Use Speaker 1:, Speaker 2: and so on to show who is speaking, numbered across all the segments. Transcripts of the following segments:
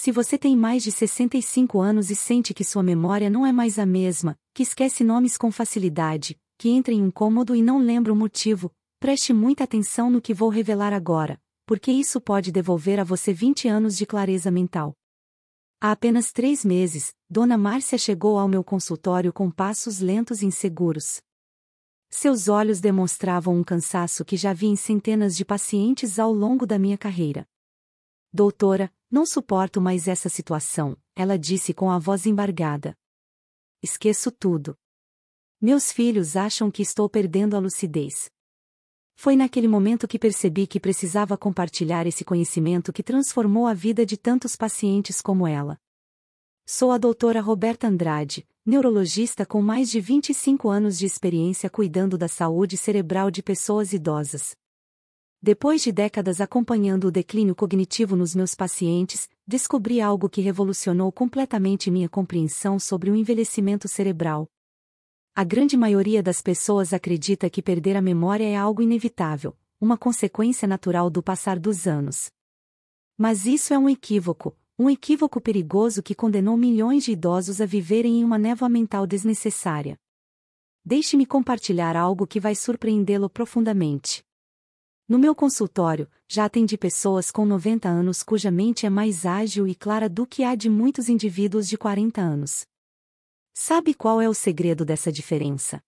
Speaker 1: Se você tem mais de 65 anos e sente que sua memória não é mais a mesma, que esquece nomes com facilidade, que entra em um cômodo e não lembra o motivo, preste muita atenção no que vou revelar agora, porque isso pode devolver a você 20 anos de clareza mental. Há apenas 3 meses, Dona Márcia chegou ao meu consultório com passos lentos e inseguros. Seus olhos demonstravam um cansaço que já vi em centenas de pacientes ao longo da minha carreira. Doutora, não suporto mais essa situação, ela disse com a voz embargada. Esqueço tudo. Meus filhos acham que estou perdendo a lucidez. Foi naquele momento que percebi que precisava compartilhar esse conhecimento que transformou a vida de tantos pacientes como ela. Sou a doutora Roberta Andrade, neurologista com mais de 25 anos de experiência cuidando da saúde cerebral de pessoas idosas. Depois de décadas acompanhando o declínio cognitivo nos meus pacientes, descobri algo que revolucionou completamente minha compreensão sobre o envelhecimento cerebral. A grande maioria das pessoas acredita que perder a memória é algo inevitável, uma consequência natural do passar dos anos. Mas isso é um equívoco perigoso que condenou milhões de idosos a viverem em uma névoa mental desnecessária. Deixe-me compartilhar algo que vai surpreendê-lo profundamente. No meu consultório, já atendi pessoas com 90 anos cuja mente é mais ágil e clara do que a de muitos indivíduos de 40 anos. Sabe qual é o segredo dessa diferença?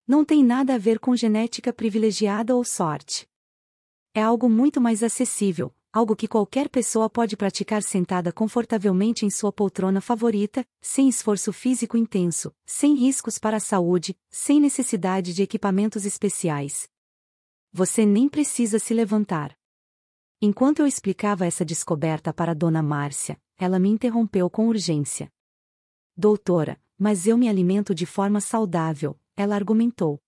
Speaker 1: Não tem nada a ver com genética privilegiada ou sorte. É algo muito mais acessível, algo que qualquer pessoa pode praticar sentada confortavelmente em sua poltrona favorita, sem esforço físico intenso, sem riscos para a saúde, sem necessidade de equipamentos especiais. Você nem precisa se levantar. Enquanto eu explicava essa descoberta para Dona Márcia, ela me interrompeu com urgência. Doutora, mas eu me alimento de forma saudável, ela argumentou.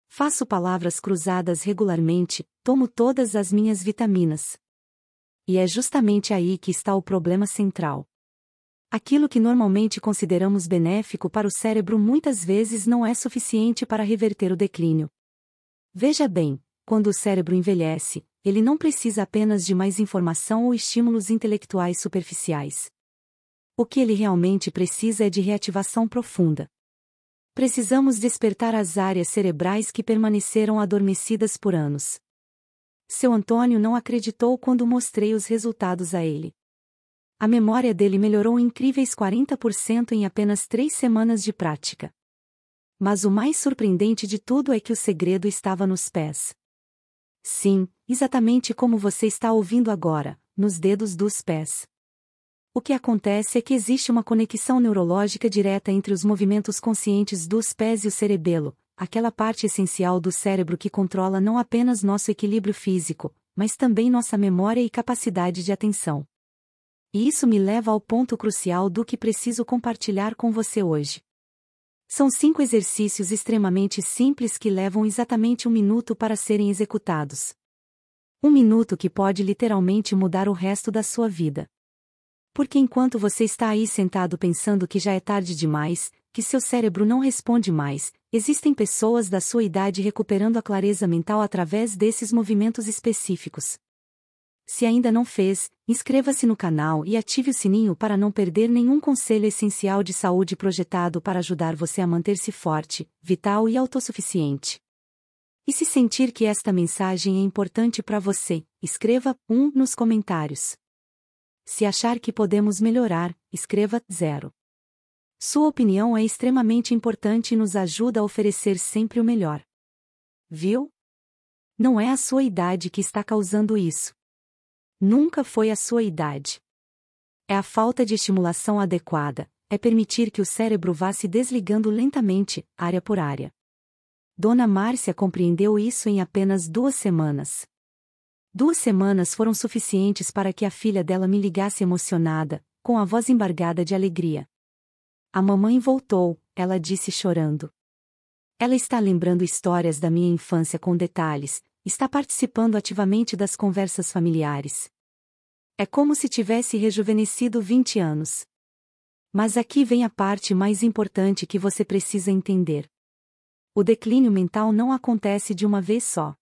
Speaker 1: Faço palavras cruzadas regularmente, tomo todas as minhas vitaminas. E é justamente aí que está o problema central. Aquilo que normalmente consideramos benéfico para o cérebro muitas vezes não é suficiente para reverter o declínio. Veja bem, quando o cérebro envelhece, ele não precisa apenas de mais informação ou estímulos intelectuais superficiais. O que ele realmente precisa é de reativação profunda. Precisamos despertar as áreas cerebrais que permaneceram adormecidas por anos. Seu Antônio não acreditou quando mostrei os resultados a ele. A memória dele melhorou incríveis 40% em apenas 3 semanas de prática. Mas o mais surpreendente de tudo é que o segredo estava nos pés. Sim, exatamente como você está ouvindo agora, nos dedos dos pés. O que acontece é que existe uma conexão neurológica direta entre os movimentos conscientes dos pés e o cerebelo, aquela parte essencial do cérebro que controla não apenas nosso equilíbrio físico, mas também nossa memória e capacidade de atenção. E isso me leva ao ponto crucial do que preciso compartilhar com você hoje. São 5 exercícios extremamente simples que levam exatamente 1 minuto para serem executados. 1 minuto que pode literalmente mudar o resto da sua vida. Porque enquanto você está aí sentado pensando que já é tarde demais, que seu cérebro não responde mais, existem pessoas da sua idade recuperando a clareza mental através desses movimentos específicos. Se ainda não fez, inscreva-se no canal e ative o sininho para não perder nenhum conselho essencial de saúde projetado para ajudar você a manter-se forte, vital e autossuficiente. E se sentir que esta mensagem é importante para você, escreva 1 nos comentários. Se achar que podemos melhorar, escreva 0. Sua opinião é extremamente importante e nos ajuda a oferecer sempre o melhor. Viu? Não é a sua idade que está causando isso. Nunca foi a sua idade. É a falta de estimulação adequada, é permitir que o cérebro vá se desligando lentamente, área por área. Dona Márcia compreendeu isso em apenas 2 semanas. 2 semanas foram suficientes para que a filha dela me ligasse emocionada, com a voz embargada de alegria. A mamãe voltou, ela disse chorando. Ela está lembrando histórias da minha infância com detalhes, está participando ativamente das conversas familiares. É como se tivesse rejuvenescido 20 anos. Mas aqui vem a parte mais importante que você precisa entender. O declínio mental não acontece de uma vez só.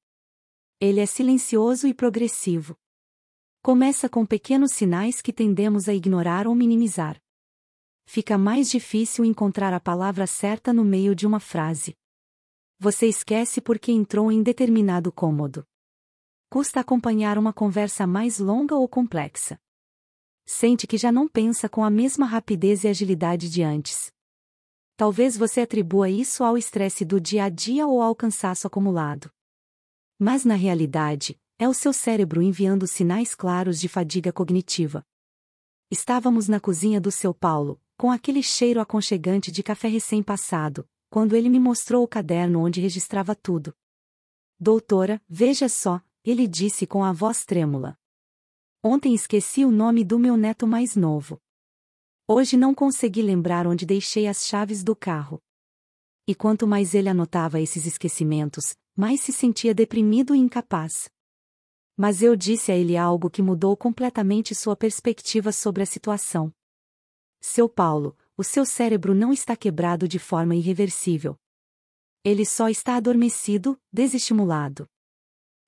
Speaker 1: Ele é silencioso e progressivo. Começa com pequenos sinais que tendemos a ignorar ou minimizar. Fica mais difícil encontrar a palavra certa no meio de uma frase. Você esquece porque entrou em determinado cômodo. Custa acompanhar uma conversa mais longa ou complexa. Sente que já não pensa com a mesma rapidez e agilidade de antes. Talvez você atribua isso ao estresse do dia a dia ou ao cansaço acumulado. Mas na realidade, é o seu cérebro enviando sinais claros de fadiga cognitiva. Estávamos na cozinha do seu Paulo, com aquele cheiro aconchegante de café recém-passado, quando ele me mostrou o caderno onde registrava tudo. Doutora, veja só, ele disse com a voz trêmula. Ontem esqueci o nome do meu neto mais novo. Hoje não consegui lembrar onde deixei as chaves do carro. E quanto mais ele anotava esses esquecimentos, mais se sentia deprimido e incapaz. Mas eu disse a ele algo que mudou completamente sua perspectiva sobre a situação. Seu Paulo, o seu cérebro não está quebrado de forma irreversível. Ele só está adormecido, desestimulado.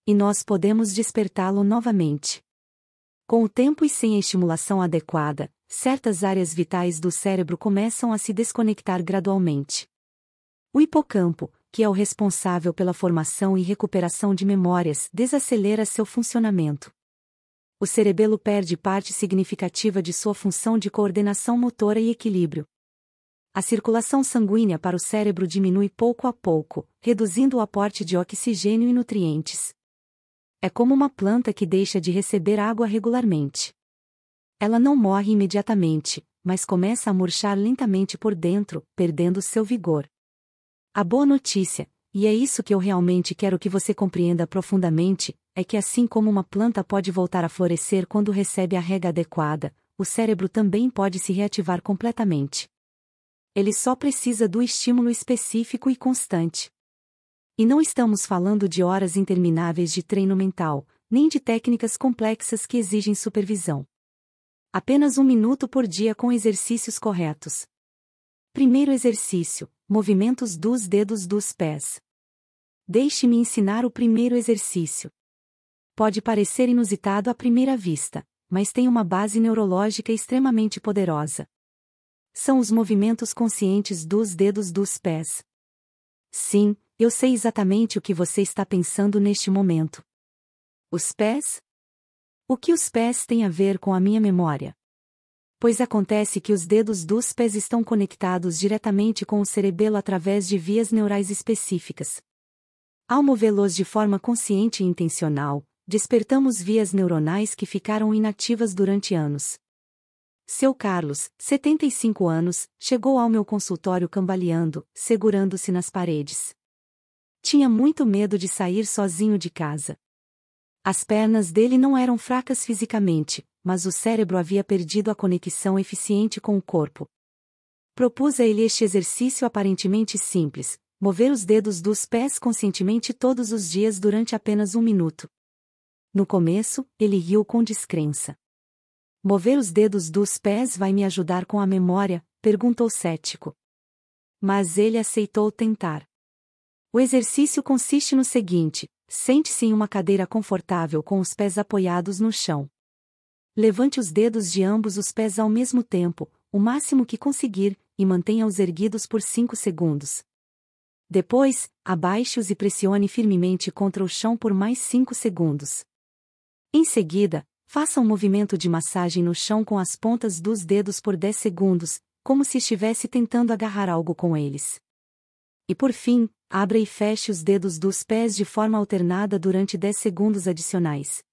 Speaker 1: E nós podemos despertá-lo novamente. Com o tempo e sem a estimulação adequada, certas áreas vitais do cérebro começam a se desconectar gradualmente. O hipocampo, que é o responsável pela formação e recuperação de memórias, desacelera seu funcionamento. O cerebelo perde parte significativa de sua função de coordenação motora e equilíbrio. A circulação sanguínea para o cérebro diminui pouco a pouco, reduzindo o aporte de oxigênio e nutrientes. É como uma planta que deixa de receber água regularmente. Ela não morre imediatamente, mas começa a murchar lentamente por dentro, perdendo seu vigor. A boa notícia, e é isso que eu realmente quero que você compreenda profundamente, é que assim como uma planta pode voltar a florescer quando recebe a rega adequada, o cérebro também pode se reativar completamente. Ele só precisa do estímulo específico e constante. E não estamos falando de horas intermináveis de treino mental, nem de técnicas complexas que exigem supervisão. Apenas 1 minuto por dia com exercícios corretos. Primeiro exercício: movimentos dos dedos dos pés. Deixe-me ensinar o primeiro exercício. Pode parecer inusitado à primeira vista, mas tem uma base neurológica extremamente poderosa. São os movimentos conscientes dos dedos dos pés. Sim, eu sei exatamente o que você está pensando neste momento. Os pés? O que os pés têm a ver com a minha memória? Pois acontece que os dedos dos pés estão conectados diretamente com o cerebelo através de vias neurais específicas. Ao movê-los de forma consciente e intencional, despertamos vias neuronais que ficaram inativas durante anos. Seu Carlos, 75 anos, chegou ao meu consultório cambaleando, segurando-se nas paredes. Tinha muito medo de sair sozinho de casa. As pernas dele não eram fracas fisicamente, mas o cérebro havia perdido a conexão eficiente com o corpo. Propus a ele este exercício aparentemente simples: mover os dedos dos pés conscientemente todos os dias durante apenas 1 minuto. No começo, ele riu com descrença. Mover os dedos dos pés vai me ajudar com a memória? Perguntou cético. Mas ele aceitou tentar. O exercício consiste no seguinte: sente-se em uma cadeira confortável com os pés apoiados no chão. Levante os dedos de ambos os pés ao mesmo tempo, o máximo que conseguir, e mantenha-os erguidos por 5 segundos. Depois, abaixe-os e pressione firmemente contra o chão por mais 5 segundos. Em seguida, faça um movimento de massagem no chão com as pontas dos dedos por 10 segundos, como se estivesse tentando agarrar algo com eles. E por fim, abra e feche os dedos dos pés de forma alternada durante 10 segundos adicionais.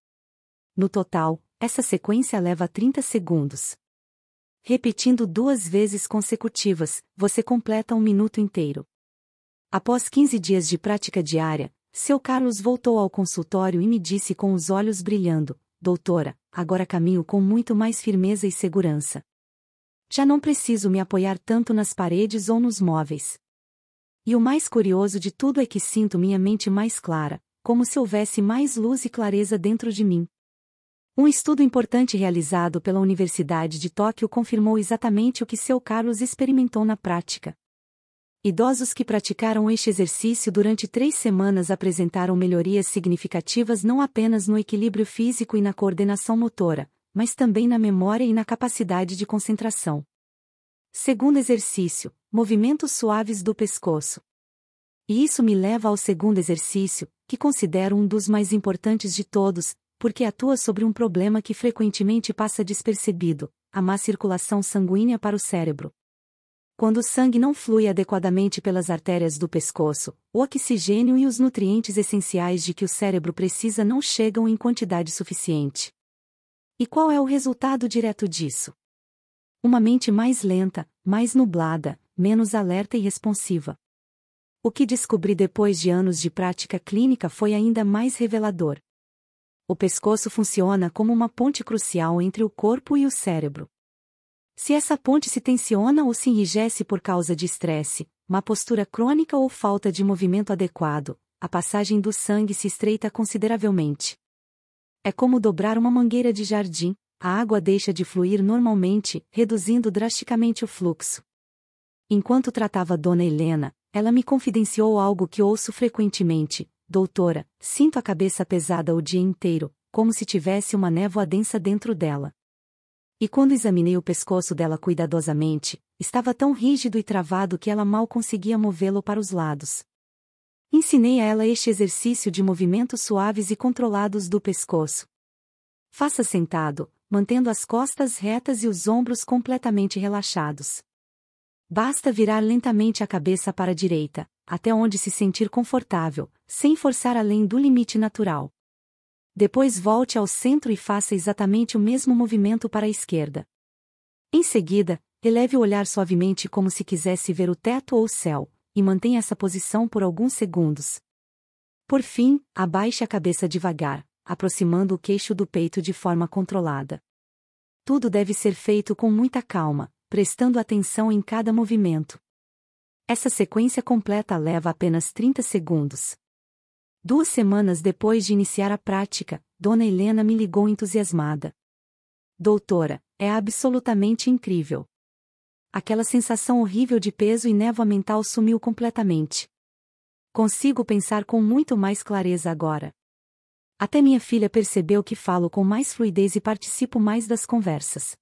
Speaker 1: No total, essa sequência leva 30 segundos. Repetindo 2 vezes consecutivas, você completa 1 minuto inteiro. Após 15 dias de prática diária, seu Carlos voltou ao consultório e me disse com os olhos brilhando: doutora, agora caminho com muito mais firmeza e segurança. Já não preciso me apoiar tanto nas paredes ou nos móveis. E o mais curioso de tudo é que sinto minha mente mais clara, como se houvesse mais luz e clareza dentro de mim. Um estudo importante realizado pela Universidade de Tóquio confirmou exatamente o que seu Carlos experimentou na prática. Idosos que praticaram este exercício durante 3 semanas apresentaram melhorias significativas não apenas no equilíbrio físico e na coordenação motora, mas também na memória e na capacidade de concentração. Segundo exercício, movimentos suaves do pescoço. E isso me leva ao segundo exercício, que considero um dos mais importantes de todos, porque atua sobre um problema que frequentemente passa despercebido: a má circulação sanguínea para o cérebro. Quando o sangue não flui adequadamente pelas artérias do pescoço, o oxigênio e os nutrientes essenciais de que o cérebro precisa não chegam em quantidade suficiente. E qual é o resultado direto disso? Uma mente mais lenta, mais nublada, menos alerta e responsiva. O que descobri depois de anos de prática clínica foi ainda mais revelador. O pescoço funciona como uma ponte crucial entre o corpo e o cérebro. Se essa ponte se tensiona ou se enrijece por causa de estresse, má postura crônica ou falta de movimento adequado, a passagem do sangue se estreita consideravelmente. É como dobrar uma mangueira de jardim: a água deixa de fluir normalmente, reduzindo drasticamente o fluxo. Enquanto tratava Dona Helena, ela me confidenciou algo que ouço frequentemente: doutora, sinto a cabeça pesada o dia inteiro, como se tivesse uma névoa densa dentro dela. E quando examinei o pescoço dela cuidadosamente, estava tão rígido e travado que ela mal conseguia movê-lo para os lados. Ensinei a ela este exercício de movimentos suaves e controlados do pescoço. Faça sentado, mantendo as costas retas e os ombros completamente relaxados. Basta virar lentamente a cabeça para a direita, até onde se sentir confortável, sem forçar além do limite natural. Depois volte ao centro e faça exatamente o mesmo movimento para a esquerda. Em seguida, eleve o olhar suavemente como se quisesse ver o teto ou o céu, e mantenha essa posição por alguns segundos. Por fim, abaixe a cabeça devagar, aproximando o queixo do peito de forma controlada. Tudo deve ser feito com muita calma, prestando atenção em cada movimento. Essa sequência completa leva apenas 30 segundos. 2 semanas depois de iniciar a prática, Dona Helena me ligou entusiasmada. Doutora, é absolutamente incrível. Aquela sensação horrível de peso e névoa mental sumiu completamente. Consigo pensar com muito mais clareza agora. Até minha filha percebeu que falo com mais fluidez e participo mais das conversas.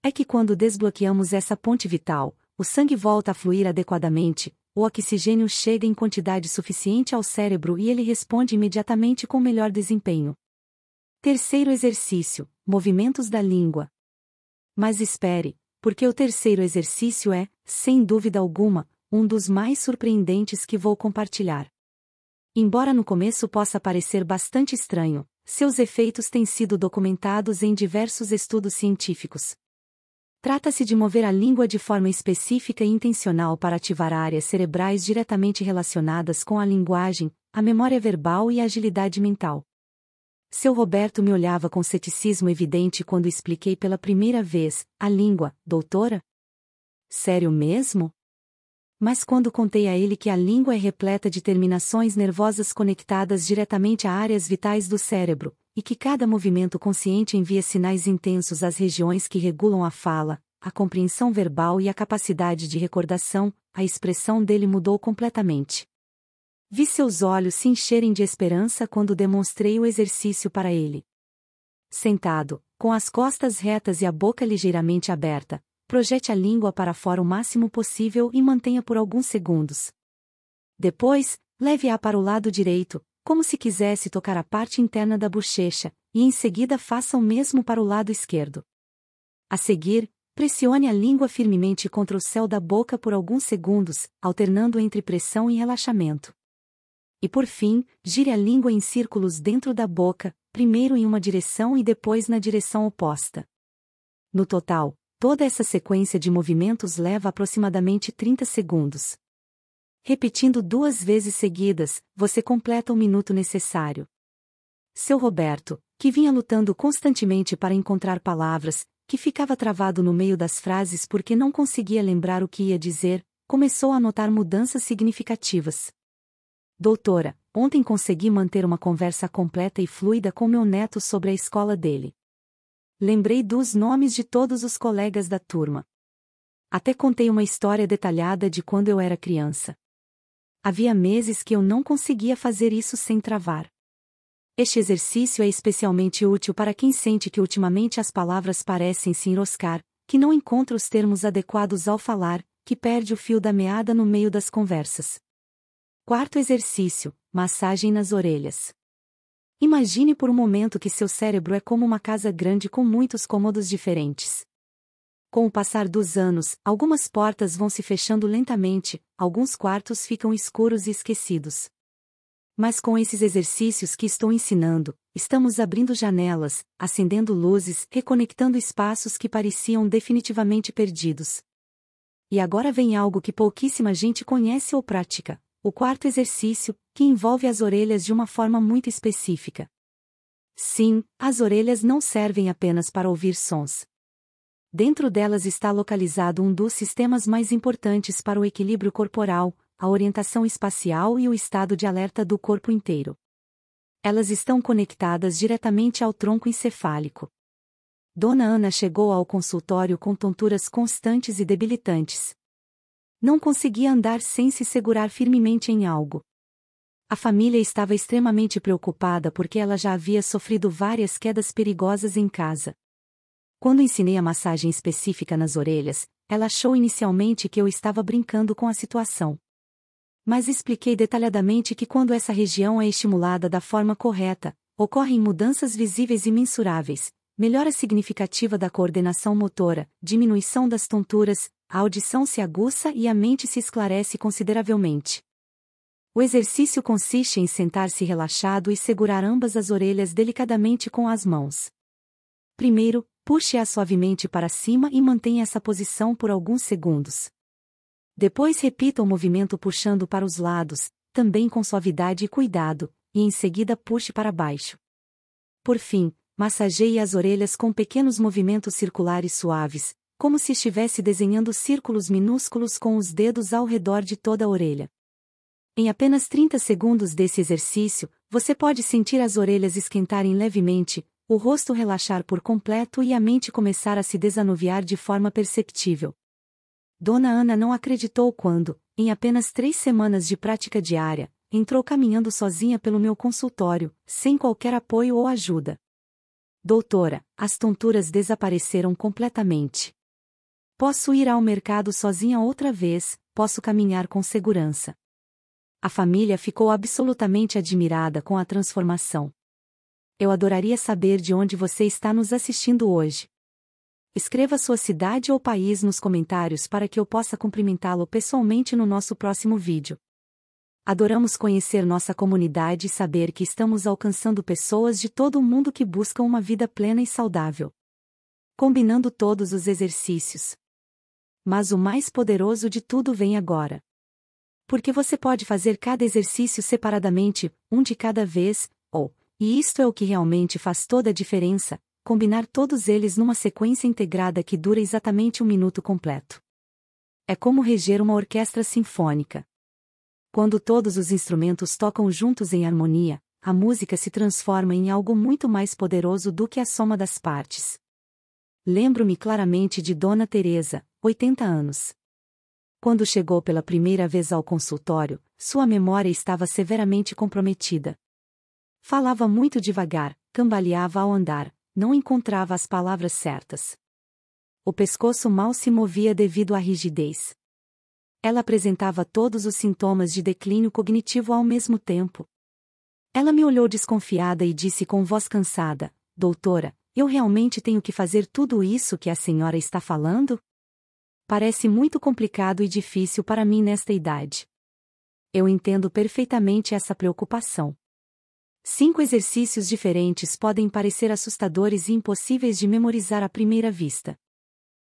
Speaker 1: É que quando desbloqueamos essa ponte vital, o sangue volta a fluir adequadamente, o oxigênio chega em quantidade suficiente ao cérebro e ele responde imediatamente com melhor desempenho. Terceiro exercício: movimentos da língua. Mas espere, porque o terceiro exercício é, sem dúvida alguma, um dos mais surpreendentes que vou compartilhar. Embora no começo possa parecer bastante estranho, seus efeitos têm sido documentados em diversos estudos científicos. Trata-se de mover a língua de forma específica e intencional para ativar áreas cerebrais diretamente relacionadas com a linguagem, a memória verbal e a agilidade mental. Seu Roberto me olhava com ceticismo evidente quando expliquei pela primeira vez: a língua, doutora? Sério mesmo? Mas quando contei a ele que a língua é repleta de terminações nervosas conectadas diretamente a áreas vitais do cérebro, e que cada movimento consciente envia sinais intensos às regiões que regulam a fala, a compreensão verbal e a capacidade de recordação, a expressão dele mudou completamente. Vi seus olhos se encherem de esperança quando demonstrei o exercício para ele. Sentado, com as costas retas e a boca ligeiramente aberta, projete a língua para fora o máximo possível e mantenha por alguns segundos. Depois, leve-a para o lado direito, como se quisesse tocar a parte interna da bochecha, e em seguida faça o mesmo para o lado esquerdo. A seguir, pressione a língua firmemente contra o céu da boca por alguns segundos, alternando entre pressão e relaxamento. E por fim, gire a língua em círculos dentro da boca, primeiro em uma direção e depois na direção oposta. No total, toda essa sequência de movimentos leva aproximadamente 30 segundos. Repetindo 2 vezes seguidas, você completa o minuto necessário. Seu Roberto, que vinha lutando constantemente para encontrar palavras, que ficava travado no meio das frases porque não conseguia lembrar o que ia dizer, começou a notar mudanças significativas. Doutora, ontem consegui manter uma conversa completa e fluida com meu neto sobre a escola dele. Lembrei dos nomes de todos os colegas da turma. Até contei uma história detalhada de quando eu era criança. Havia meses que eu não conseguia fazer isso sem travar. Este exercício é especialmente útil para quem sente que ultimamente as palavras parecem se enroscar, que não encontra os termos adequados ao falar, que perde o fio da meada no meio das conversas. Quarto exercício: massagem nas orelhas. Imagine por um momento que seu cérebro é como uma casa grande com muitos cômodos diferentes. Com o passar dos anos, algumas portas vão se fechando lentamente, alguns quartos ficam escuros e esquecidos. Mas com esses exercícios que estou ensinando, estamos abrindo janelas, acendendo luzes, reconectando espaços que pareciam definitivamente perdidos. E agora vem algo que pouquíssima gente conhece ou pratica: o quarto exercício, que envolve as orelhas de uma forma muito específica. Sim, as orelhas não servem apenas para ouvir sons. Dentro delas está localizado um dos sistemas mais importantes para o equilíbrio corporal, a orientação espacial e o estado de alerta do corpo inteiro. Elas estão conectadas diretamente ao tronco encefálico. Dona Ana chegou ao consultório com tonturas constantes e debilitantes. Não conseguia andar sem se segurar firmemente em algo. A família estava extremamente preocupada porque ela já havia sofrido várias quedas perigosas em casa. Quando ensinei a massagem específica nas orelhas, ela achou inicialmente que eu estava brincando com a situação. Mas expliquei detalhadamente que quando essa região é estimulada da forma correta, ocorrem mudanças visíveis e mensuráveis, melhora significativa da coordenação motora, diminuição das tonturas, a audição se aguça e a mente se esclarece consideravelmente. O exercício consiste em sentar-se relaxado e segurar ambas as orelhas delicadamente com as mãos. Primeiro, puxe-a suavemente para cima e mantenha essa posição por alguns segundos. Depois repita o movimento puxando para os lados, também com suavidade e cuidado, e em seguida puxe para baixo. Por fim, massageie as orelhas com pequenos movimentos circulares suaves, como se estivesse desenhando círculos minúsculos com os dedos ao redor de toda a orelha. Em apenas 30 segundos desse exercício, você pode sentir as orelhas esquentarem levemente, o rosto relaxar por completo e a mente começar a se desanuviar de forma perceptível. Dona Ana não acreditou quando, em apenas 3 semanas de prática diária, entrou caminhando sozinha pelo meu consultório, sem qualquer apoio ou ajuda. Doutora, as tonturas desapareceram completamente. Posso ir ao mercado sozinha outra vez, posso caminhar com segurança. A família ficou absolutamente admirada com a transformação. Eu adoraria saber de onde você está nos assistindo hoje. Escreva sua cidade ou país nos comentários para que eu possa cumprimentá-lo pessoalmente no nosso próximo vídeo. Adoramos conhecer nossa comunidade e saber que estamos alcançando pessoas de todo o mundo que buscam uma vida plena e saudável. Combinando todos os exercícios. Mas o mais poderoso de tudo vem agora. Porque você pode fazer cada exercício separadamente, um de cada vez, e isto é o que realmente faz toda a diferença, combinar todos eles numa sequência integrada que dura exatamente 1 minuto completo. É como reger uma orquestra sinfônica. Quando todos os instrumentos tocam juntos em harmonia, a música se transforma em algo muito mais poderoso do que a soma das partes. Lembro-me claramente de Dona Teresa, 80 anos. Quando chegou pela primeira vez ao consultório, sua memória estava severamente comprometida. Falava muito devagar, cambaleava ao andar, não encontrava as palavras certas. O pescoço mal se movia devido à rigidez. Ela apresentava todos os sintomas de declínio cognitivo ao mesmo tempo. Ela me olhou desconfiada e disse com voz cansada: Doutora, eu realmente tenho que fazer tudo isso que a senhora está falando? Parece muito complicado e difícil para mim nesta idade. Eu entendo perfeitamente essa preocupação. 5 exercícios diferentes podem parecer assustadores e impossíveis de memorizar à primeira vista.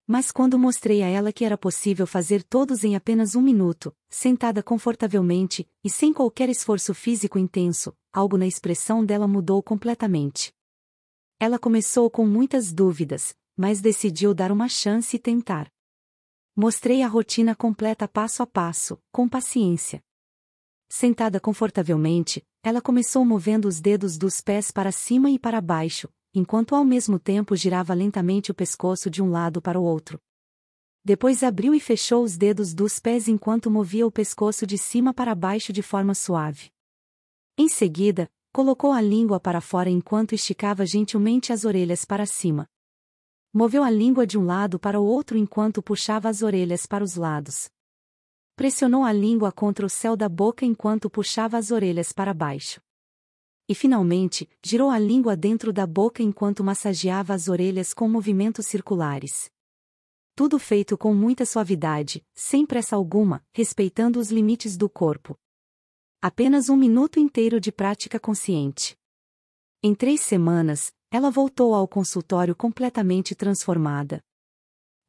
Speaker 1: Mas quando mostrei a ela que era possível fazer todos em apenas 1 minuto, sentada confortavelmente, e sem qualquer esforço físico intenso, algo na expressão dela mudou completamente. Ela começou com muitas dúvidas, mas decidiu dar uma chance e tentar. Mostrei a rotina completa passo a passo, com paciência. Sentada confortavelmente, ela começou movendo os dedos dos pés para cima e para baixo, enquanto ao mesmo tempo girava lentamente o pescoço de um lado para o outro. Depois abriu e fechou os dedos dos pés enquanto movia o pescoço de cima para baixo de forma suave. Em seguida, colocou a língua para fora enquanto esticava gentilmente as orelhas para cima. Moveu a língua de um lado para o outro enquanto puxava as orelhas para os lados. Pressionou a língua contra o céu da boca enquanto puxava as orelhas para baixo. E finalmente, girou a língua dentro da boca enquanto massageava as orelhas com movimentos circulares. Tudo feito com muita suavidade, sem pressa alguma, respeitando os limites do corpo. Apenas 1 minuto inteiro de prática consciente. Em 3 semanas, ela voltou ao consultório completamente transformada.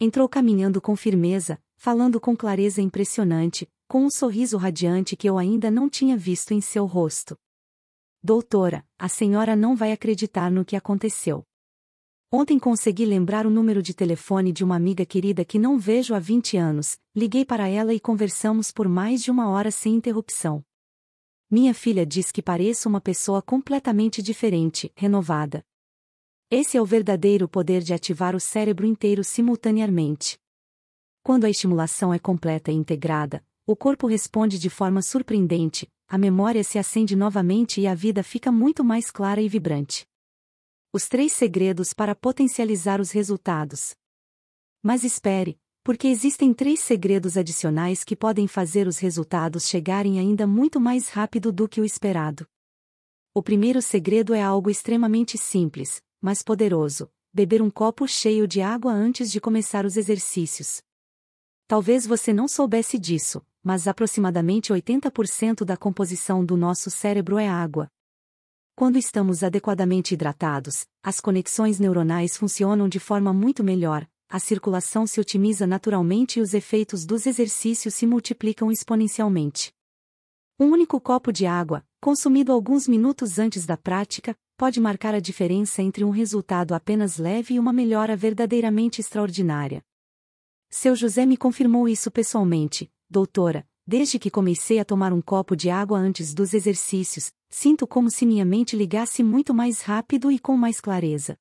Speaker 1: Entrou caminhando com firmeza, falando com clareza impressionante, com um sorriso radiante que eu ainda não tinha visto em seu rosto. Doutora, a senhora não vai acreditar no que aconteceu. Ontem consegui lembrar o número de telefone de uma amiga querida que não vejo há 20 anos, liguei para ela e conversamos por mais de 1 hora sem interrupção. Minha filha diz que pareço uma pessoa completamente diferente, renovada. Esse é o verdadeiro poder de ativar o cérebro inteiro simultaneamente. Quando a estimulação é completa e integrada, o corpo responde de forma surpreendente, a memória se acende novamente e a vida fica muito mais clara e vibrante. Os 3 segredos para potencializar os resultados. Mas espere, porque existem 3 segredos adicionais que podem fazer os resultados chegarem ainda muito mais rápido do que o esperado. O primeiro segredo é algo extremamente simples, mas poderoso: beber um copo cheio de água antes de começar os exercícios. Talvez você não soubesse disso, mas aproximadamente 80% da composição do nosso cérebro é água. Quando estamos adequadamente hidratados, as conexões neuronais funcionam de forma muito melhor, a circulação se otimiza naturalmente e os efeitos dos exercícios se multiplicam exponencialmente. Um único copo de água, consumido alguns minutos antes da prática, pode marcar a diferença entre um resultado apenas leve e uma melhora verdadeiramente extraordinária. Seu José me confirmou isso pessoalmente: doutora, desde que comecei a tomar um copo de água antes dos exercícios, sinto como se minha mente ligasse muito mais rápido e com mais clareza.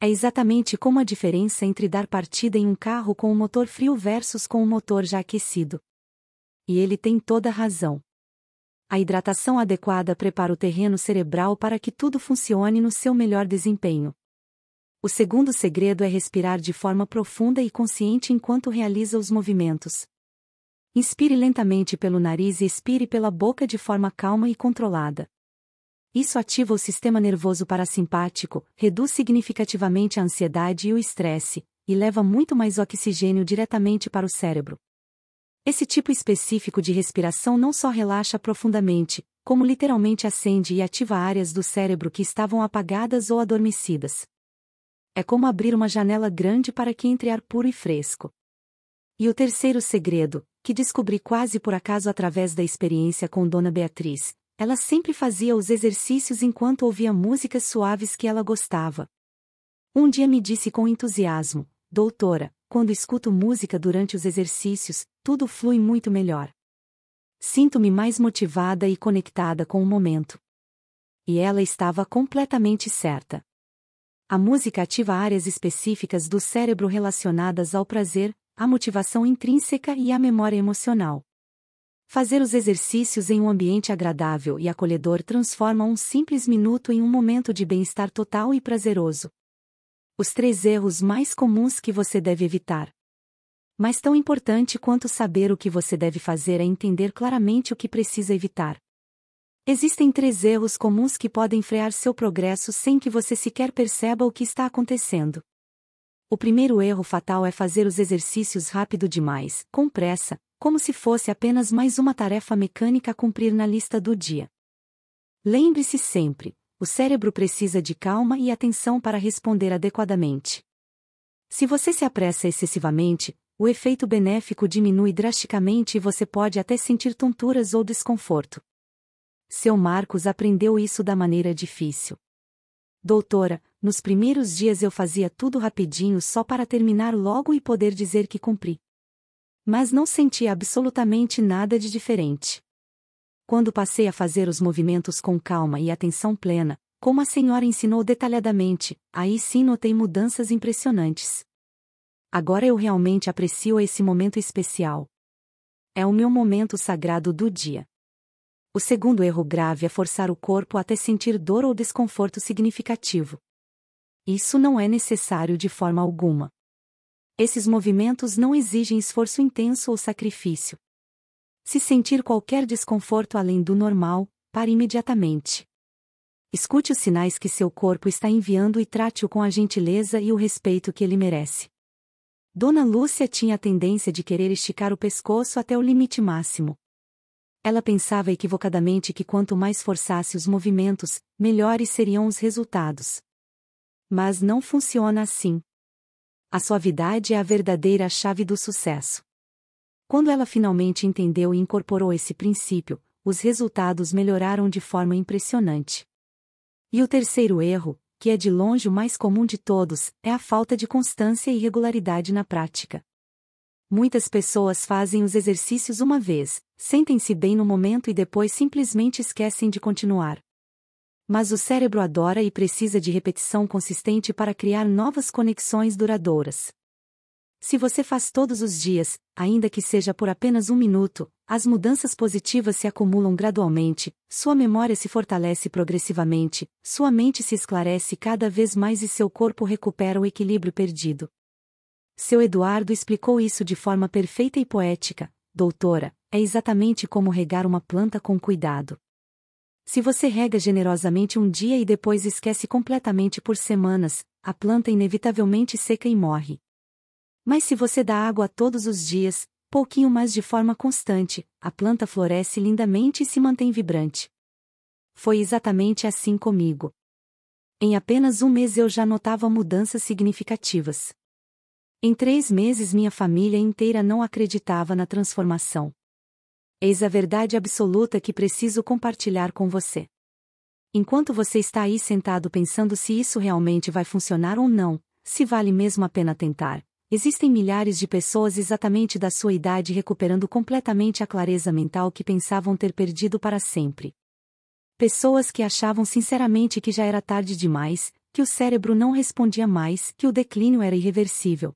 Speaker 1: É exatamente como a diferença entre dar partida em um carro com o motor frio versus com o motor já aquecido. E ele tem toda a razão. A hidratação adequada prepara o terreno cerebral para que tudo funcione no seu melhor desempenho. O segundo segredo é respirar de forma profunda e consciente enquanto realiza os movimentos. Inspire lentamente pelo nariz e expire pela boca de forma calma e controlada. Isso ativa o sistema nervoso parasimpático, reduz significativamente a ansiedade e o estresse, e leva muito mais oxigênio diretamente para o cérebro. Esse tipo específico de respiração não só relaxa profundamente, como literalmente acende e ativa áreas do cérebro que estavam apagadas ou adormecidas. É como abrir uma janela grande para que entre ar puro e fresco. E o terceiro segredo, que descobri quase por acaso através da experiência com Dona Beatriz: ela sempre fazia os exercícios enquanto ouvia músicas suaves que ela gostava. Um dia me disse com entusiasmo: doutora, quando escuto música durante os exercícios, tudo flui muito melhor. Sinto-me mais motivada e conectada com o momento. E ela estava completamente certa. A música ativa áreas específicas do cérebro relacionadas ao prazer, à motivação intrínseca e à memória emocional. Fazer os exercícios em um ambiente agradável e acolhedor transforma um simples minuto em um momento de bem-estar total e prazeroso. Os 3 erros mais comuns que você deve evitar. Mas tão importante quanto saber o que você deve fazer é entender claramente o que precisa evitar. Existem 3 erros comuns que podem frear seu progresso sem que você sequer perceba o que está acontecendo. O primeiro erro fatal é fazer os exercícios rápido demais, com pressa, como se fosse apenas mais uma tarefa mecânica a cumprir na lista do dia. Lembre-se sempre: o cérebro precisa de calma e atenção para responder adequadamente. Se você se apressa excessivamente, o efeito benéfico diminui drasticamente e você pode até sentir tonturas ou desconforto. Seu Marcos aprendeu isso da maneira difícil. Doutora, nos primeiros dias eu fazia tudo rapidinho só para terminar logo e poder dizer que cumpri. Mas não sentia absolutamente nada de diferente. Quando passei a fazer os movimentos com calma e atenção plena, como a senhora ensinou detalhadamente, aí sim notei mudanças impressionantes. Agora eu realmente aprecio esse momento especial. É o meu momento sagrado do dia. O segundo erro grave é forçar o corpo até sentir dor ou desconforto significativo. Isso não é necessário de forma alguma. Esses movimentos não exigem esforço intenso ou sacrifício. Se sentir qualquer desconforto além do normal, pare imediatamente. Escute os sinais que seu corpo está enviando e trate-o com a gentileza e o respeito que ele merece. Dona Lúcia tinha a tendência de querer esticar o pescoço até o limite máximo. Ela pensava equivocadamente que quanto mais forçasse os movimentos, melhores seriam os resultados. Mas não funciona assim. A suavidade é a verdadeira chave do sucesso. Quando ela finalmente entendeu e incorporou esse princípio, os resultados melhoraram de forma impressionante. E o terceiro erro, que é de longe o mais comum de todos, é a falta de constância e regularidade na prática. Muitas pessoas fazem os exercícios uma vez, sentem-se bem no momento e depois simplesmente esquecem de continuar. Mas o cérebro adora e precisa de repetição consistente para criar novas conexões duradouras. Se você faz todos os dias, ainda que seja por apenas 1 minuto, as mudanças positivas se acumulam gradualmente, sua memória se fortalece progressivamente, sua mente se esclarece cada vez mais e seu corpo recupera o equilíbrio perdido. Seu Eduardo explicou isso de forma perfeita e poética. Doutora, é exatamente como regar uma planta com cuidado. Se você rega generosamente um dia e depois esquece completamente por semanas, a planta inevitavelmente seca e morre. Mas se você dá água todos os dias, pouquinho mais de forma constante, a planta floresce lindamente e se mantém vibrante. Foi exatamente assim comigo. Em apenas 1 mês eu já notava mudanças significativas. Em 3 meses minha família inteira não acreditava na transformação. Eis a verdade absoluta que preciso compartilhar com você. Enquanto você está aí sentado pensando se isso realmente vai funcionar ou não, se vale mesmo a pena tentar, existem milhares de pessoas exatamente da sua idade recuperando completamente a clareza mental que pensavam ter perdido para sempre. Pessoas que achavam sinceramente que já era tarde demais, que o cérebro não respondia mais, que o declínio era irreversível.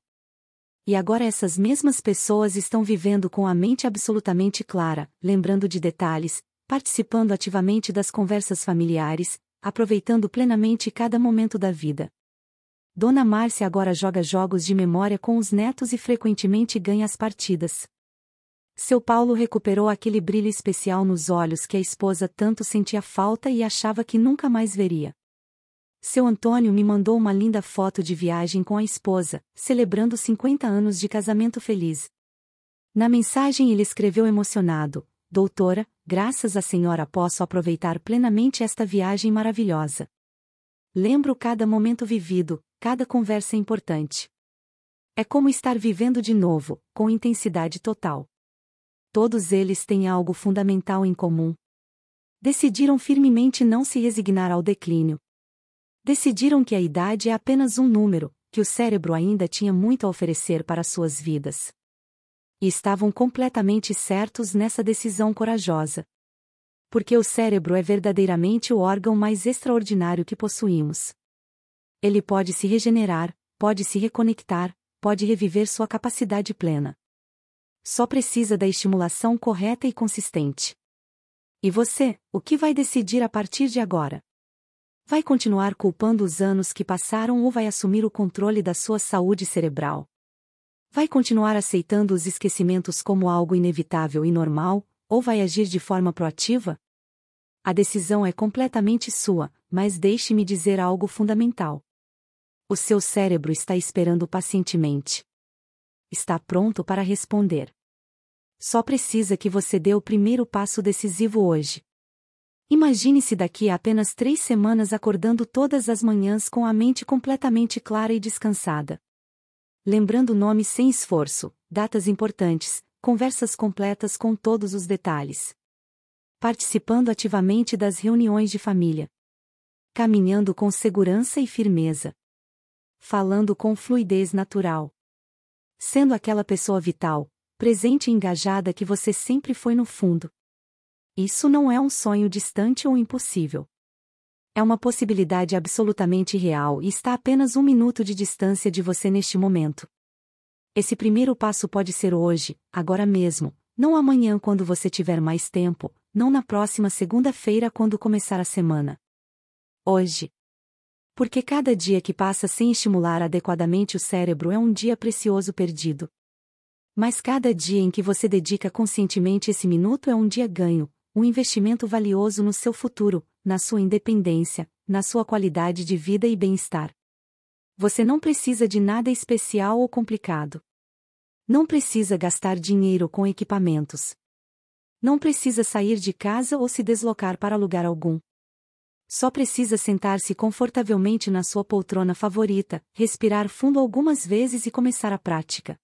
Speaker 1: E agora essas mesmas pessoas estão vivendo com a mente absolutamente clara, lembrando de detalhes, participando ativamente das conversas familiares, aproveitando plenamente cada momento da vida. Dona Márcia agora joga jogos de memória com os netos e frequentemente ganha as partidas. Seu Paulo recuperou aquele brilho especial nos olhos que a esposa tanto sentia falta e achava que nunca mais veria. Seu Antônio me mandou uma linda foto de viagem com a esposa, celebrando 50 anos de casamento feliz. Na mensagem ele escreveu emocionado: Doutora, graças à senhora posso aproveitar plenamente esta viagem maravilhosa. Lembro cada momento vivido, cada conversa importante. É como estar vivendo de novo, com intensidade total. Todos eles têm algo fundamental em comum. Decidiram firmemente não se resignar ao declínio. Decidiram que a idade é apenas um número, que o cérebro ainda tinha muito a oferecer para suas vidas. E estavam completamente certos nessa decisão corajosa. Porque o cérebro é verdadeiramente o órgão mais extraordinário que possuímos. Ele pode se regenerar, pode se reconectar, pode reviver sua capacidade plena. Só precisa da estimulação correta e consistente. E você, o que vai decidir a partir de agora? Vai continuar culpando os anos que passaram ou vai assumir o controle da sua saúde cerebral? Vai continuar aceitando os esquecimentos como algo inevitável e normal, ou vai agir de forma proativa? A decisão é completamente sua, mas deixe-me dizer algo fundamental. O seu cérebro está esperando pacientemente. Está pronto para responder. Só precisa que você dê o primeiro passo decisivo hoje. Imagine-se daqui a apenas 3 semanas acordando todas as manhãs com a mente completamente clara e descansada. Lembrando nomes sem esforço, datas importantes, conversas completas com todos os detalhes. Participando ativamente das reuniões de família. Caminhando com segurança e firmeza. Falando com fluidez natural. Sendo aquela pessoa vital, presente e engajada que você sempre foi no fundo. Isso não é um sonho distante ou impossível. É uma possibilidade absolutamente real e está a apenas 1 minuto de distância de você neste momento. Esse primeiro passo pode ser hoje, agora mesmo, não amanhã quando você tiver mais tempo, não na próxima segunda-feira quando começar a semana. Hoje. Porque cada dia que passa sem estimular adequadamente o cérebro é um dia precioso perdido. Mas cada dia em que você dedica conscientemente esse minuto é um dia ganho, um investimento valioso no seu futuro, na sua independência, na sua qualidade de vida e bem-estar. Você não precisa de nada especial ou complicado. Não precisa gastar dinheiro com equipamentos. Não precisa sair de casa ou se deslocar para lugar algum. Só precisa sentar-se confortavelmente na sua poltrona favorita, respirar fundo algumas vezes e começar a prática.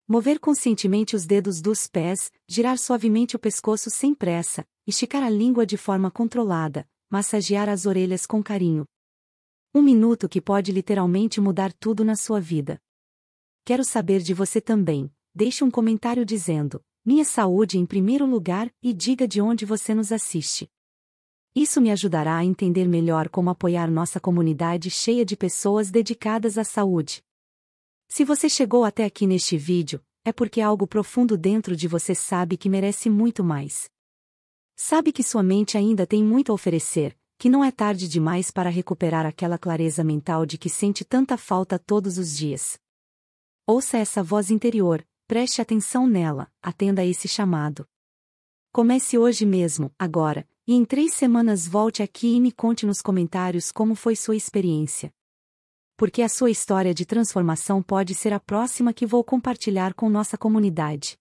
Speaker 1: Mover conscientemente os dedos dos pés, girar suavemente o pescoço sem pressa, esticar a língua de forma controlada, massagear as orelhas com carinho. Um minuto que pode literalmente mudar tudo na sua vida. Quero saber de você também. Deixe um comentário dizendo: minha saúde em primeiro lugar e diga de onde você nos assiste. Isso me ajudará a entender melhor como apoiar nossa comunidade cheia de pessoas dedicadas à saúde. Se você chegou até aqui neste vídeo, é porque algo profundo dentro de você sabe que merece muito mais. Sabe que sua mente ainda tem muito a oferecer, que não é tarde demais para recuperar aquela clareza mental de que sente tanta falta todos os dias. Ouça essa voz interior, preste atenção nela, atenda a esse chamado. Comece hoje mesmo, agora, e em 3 semanas volte aqui e me conte nos comentários como foi sua experiência. Porque a sua história de transformação pode ser a próxima que vou compartilhar com nossa comunidade.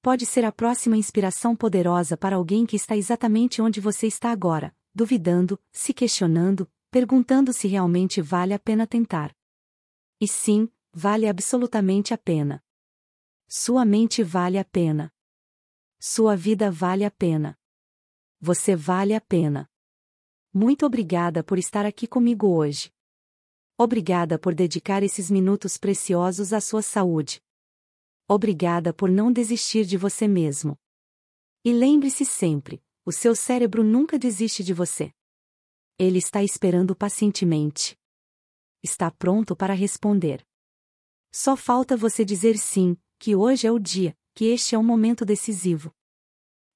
Speaker 1: Pode ser a próxima inspiração poderosa para alguém que está exatamente onde você está agora, duvidando, se questionando, perguntando se realmente vale a pena tentar. E sim, vale absolutamente a pena. Sua mente vale a pena. Sua vida vale a pena. Você vale a pena. Muito obrigada por estar aqui comigo hoje. Obrigada por dedicar esses minutos preciosos à sua saúde. Obrigada por não desistir de você mesmo. E lembre-se sempre, o seu cérebro nunca desiste de você. Ele está esperando pacientemente. Está pronto para responder. Só falta você dizer sim, que hoje é o dia, que este é um momento decisivo.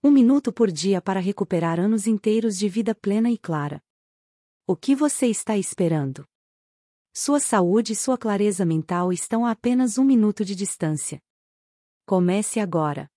Speaker 1: 1 minuto por dia para recuperar anos inteiros de vida plena e clara. O que você está esperando? Sua saúde e sua clareza mental estão a apenas 1 minuto de distância. Comece agora.